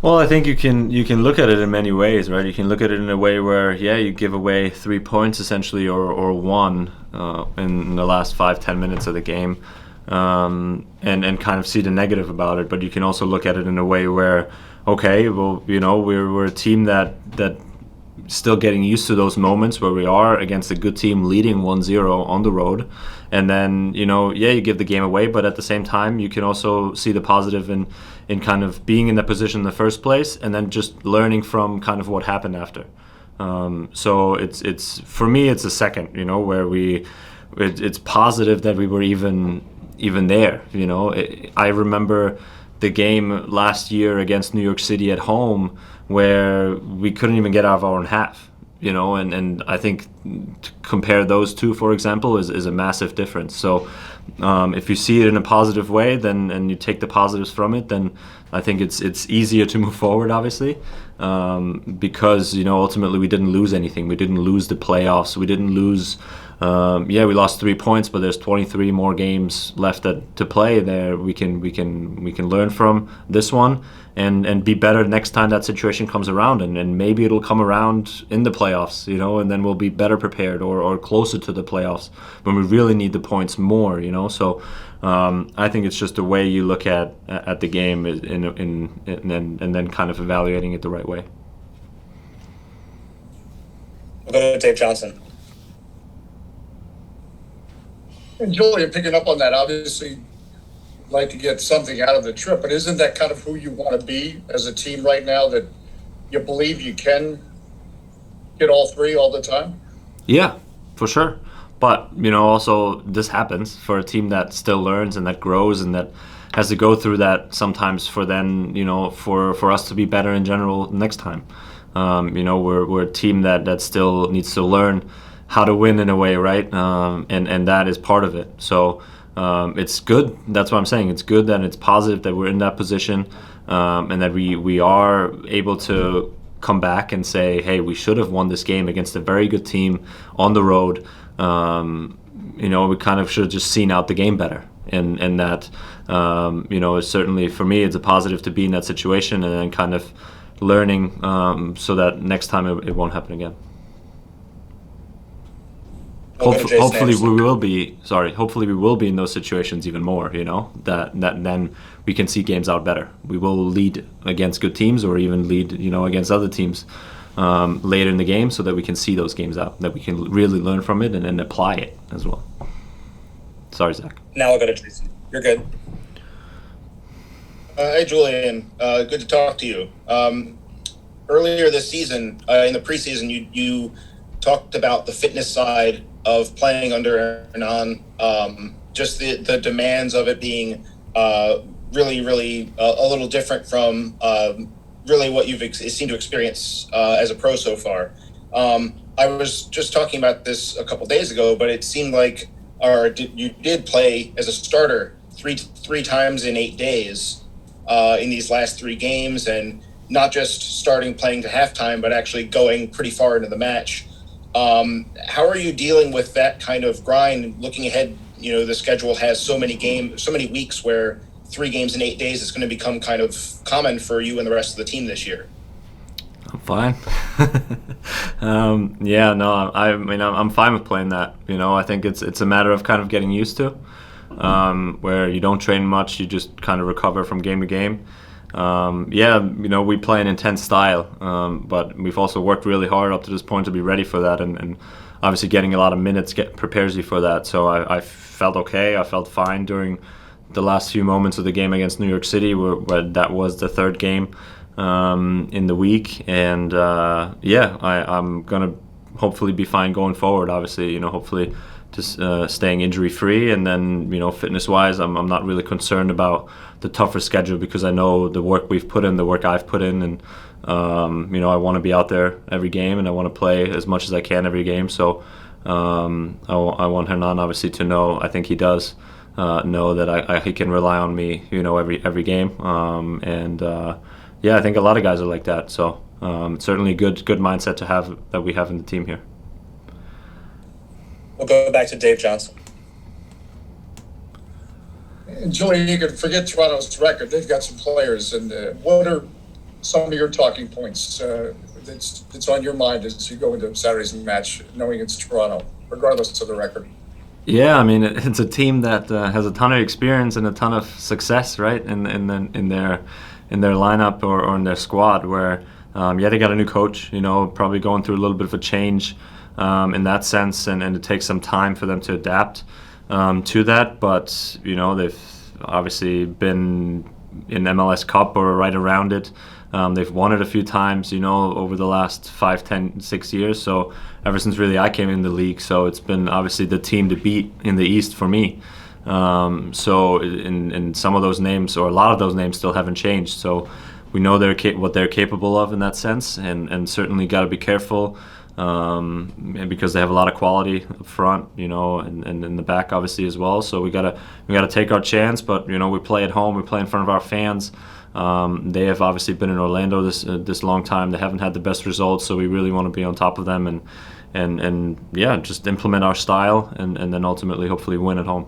Well, I think you can look at it in many ways, right? You can look at it in a way where, yeah, you give away 3 points essentially, or one in the last 5-10 minutes of the game, and kind of see the negative about it. But you can also look at it in a way where, okay, well, we're a team that still getting used to those moments where we are against a good team leading 1-0 on the road, and then yeah, you give the game away, but at the same time you can also see the positive in kind of being in that position in the first place, and then just learning from kind of what happened after. So it's for me, it's a second, where it's positive that we were even there. I remember the game last year against New York City at home where we couldn't even get out of our own half, and I think to compare those two, for example, is a massive difference. So if you see it in a positive way, then and you take the positives from it, then I think it's easier to move forward, obviously, because ultimately we didn't lose anything. We didn't lose the playoffs. We didn't lose. Yeah, we lost 3 points, but there's 23 more games left to play. There we can learn from this one and be better next time that situation comes around, and maybe it'll come around in the playoffs, and then we'll be better prepared or closer to the playoffs when we really need the points more, So I think it's just the way you look at the game and then kind of evaluating it the right way. We'll go to Dave Johnson. And Julian, picking up on that, obviously like to get something out of the trip, but isn't that kind of who you want to be as a team right now, that you believe you can get all three all the time? Yeah, for sure. But, also this happens for a team that still learns and that grows and that has to go through that sometimes for then, for us to be better in general next time. We're a team that still needs to learn how to win in a way, right? And that is part of it. So it's good. That's what I'm saying. It's good that it's positive that we're in that position, and that we are able to come back and say, hey, we should have won this game against a very good team on the road. We kind of should have just seen out the game better. And that, it's certainly, for me, it's a positive to be in that situation and then kind of learning so that next time it won't happen again. Hopefully we will be. Hopefully we will be in those situations even more. That then we can see games out better. We will lead against good teams, or even lead, against other teams later in the game, so that we can see those games out. That we can really learn from it and then apply it as well. Sorry, Zach. Now I'll go to Jason. You're good. Hey, Julian. Good to talk to you. Earlier this season, in the preseason, you talked about the fitness side of playing under Hernan, just the demands of it being really, really a little different from really what you've seemed to experience as a pro so far. I was just talking about this a couple days ago, but it seemed like you did play as a starter three times in 8 days in these last 3 games, and not just playing to halftime, but actually going pretty far into the match. How are you dealing with that kind of grind? Looking ahead, the schedule has so many weeks where 3 games in 8 days is going to become kind of common for you and the rest of the team this year. I'm fine. Yeah, no, I'm fine with playing that. I think it's a matter of kind of getting used to, where you don't train much, you just kind of recover from game to game. Yeah, we play an intense style, but we've also worked really hard up to this point to be ready for that, and obviously getting a lot of minutes prepares you for that. So I felt okay. I felt fine during the last few moments of the game against New York City, where that was the 3rd game in the week, and yeah, I'm gonna hopefully be fine going forward. Obviously, hopefully just staying injury free, and then fitness wise, I'm not really concerned about the tougher schedule, because I know the work we've put in, the work I've put in, and I want to be out there every game, and I want to play as much as I can every game. So I want Hernan obviously to know. I think he does know that he can rely on me, every game. And yeah, I think a lot of guys are like that. So certainly a good mindset to have, that we have in the team here. We'll go back to Dave Johnson. And Julian, you can forget Toronto's record. They've got some players. And what are some of your talking points that's on your mind as you go into Saturday's match, knowing it's Toronto, regardless of the record? Yeah, I mean it's a team that has a ton of experience and a ton of success, right? In their lineup or in their squad. Where they got a new coach, probably going through a little bit of a change in that sense, and it takes some time for them to adapt to that. But they've obviously been in MLS Cup or right around it. They've won it a few times, over the last 5, 10, 6 years. So ever since really I came in the league, so it's been obviously the team to beat in the East for me. So in some of those names, or a lot of those names, still haven't changed. So we know what they're capable of in that sense, and certainly got to be careful because they have a lot of quality up front, and in the back obviously as well. So we gotta take our chance, but we play at home, we play in front of our fans. They have obviously been in Orlando this long time. They haven't had the best results, so we really want to be on top of them and just implement our style and then ultimately hopefully win at home.